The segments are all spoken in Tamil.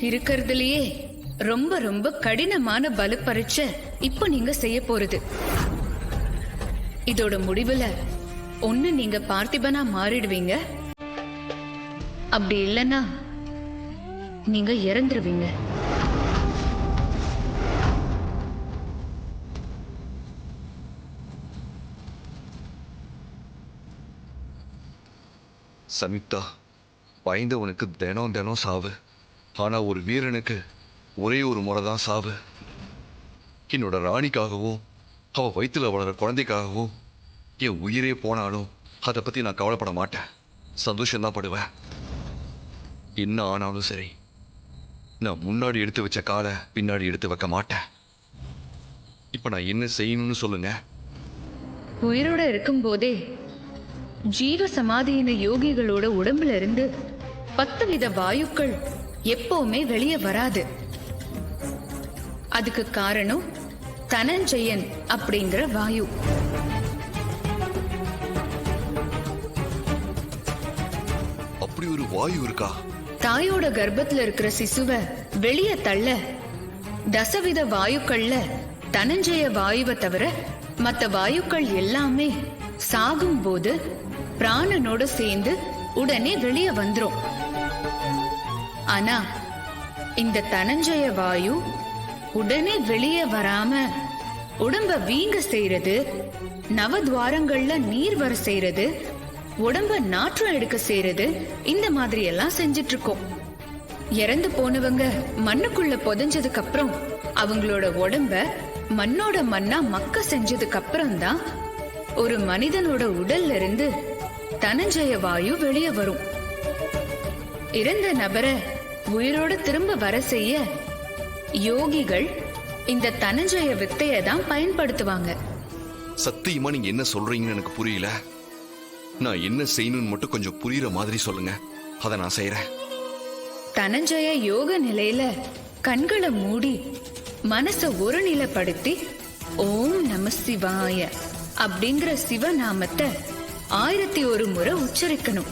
இருக்கிறதுலயே ரொம்ப ரொம்ப கடினமான பல பரீட்சை இப்ப நீங்க செய்ய போறது. இதோட முடிவுல ஒண்ணு நீங்க பார்த்திபனா மாறிடுவீங்க, அப்படி இல்லைன்னா நீங்க இறந்துருவீங்க. சமிதா, பயந்தவனுக்கு தினம் தினம் சாவு. ஆனா ஒரு வீரனுக்கு ஒரே ஒரு முறைதான் சாவு. என்னோட ராணிக்காகவும் அவ வயிற்றுல வளர குழந்தைக்காகவும் என் உயிரே போனாலும் அதை பத்தி நான் கவலைப்பட மாட்டேன். சந்தோஷம்தான் படுவேன். என்ன ஆனாலும் சரி, நான் முன்னாடி எடுத்து வச்ச காலை பின்னாடி எடுத்து வைக்க மாட்டேன். இப்ப நான் என்ன செய்யணும்னு சொல்லுங்க. உயிரோட இருக்கும் போதே ஜீவ சமாதியின யோகிகளோட உடம்புல இருந்து 10 வித வாயுக்கள் எப்பவுமே வெளியே வராது. அதுக்கு காரணம் தனஞ்சயன் அப்படிங்கிற வாயு. அப்படி ஒரு வாயு இருக்கா? தாயோட கர்ப்பத்துல இருக்கிற சிசுவை வெளியே தள்ள தசவித வாயுக்கள்ல தனஞ்சய வாயுவை தவிர மத்த வாயுக்கள் எல்லாமே சாகும் போது பிராணனோட சேர்ந்து உடனே வெளியே வந்துரும். ஆனா இந்த தனஞ்சய வாயு உடனே வெளியே வராம உடம்ப வீங்க செய்யறது, நவத்வாரங்கள்ல நீர் வர செய்யறது, உடம்ப நாற்றம் எடுக்க செய்யறது, இந்த மாதிரி எல்லாம் செஞ்சிட்டு இருக்கோம். இறந்து போனவங்க மண்ணுக்குள்ள புதைஞ்சதுக்கு அப்புறம் அவங்களோட உடம்ப மண்ணோட மண்ணா மக்க செஞ்சதுக்கு அப்புறம் தான் ஒரு மனிதனோட உடல்ல இருந்து தனஞ்சய வாயு வெளியே வரும். இறந்த நபரை உயிரோட திரும்ப வர செய்ய யோகிகள் இந்த தனஞ்சய வித்தையை தான் பயன்படுத்துவாங்க. சத்தியமா நீங்க என்ன சொல்றீங்கன்னு எனக்கு புரியல. நான் என்ன செய்யணும்னு மட்டும் கொஞ்சம் புரியுற மாதிரி சொல்லுங்க, அதை நான் செய்யறேன். தனஞ்சய யோக நிலையில கண்களை மூடி மனசை ஒரு நிலைப்படுத்தி ஓம் நம சிவாய அப்படிங்கிற சிவநாமத்தை 1001 முறை உச்சரிக்கணும்.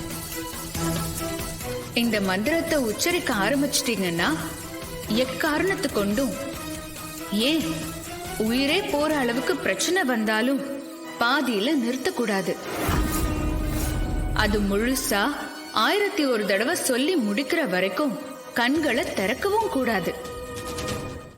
இந்த மந்திரத்தை உச்சரிக்க ஆரம்பிச்சிட்டீங்கன்னா எக்காரணத்து கொண்டும், ஏன் உயிரே போற அளவுக்கு பிரச்சனை வந்தாலும் பாதியில நிறுத்தக்கூடாது. அது முழுசா 1001 தடவை சொல்லி முடிக்கிற வரைக்கும் கண்களை திறக்கவும் கூடாது.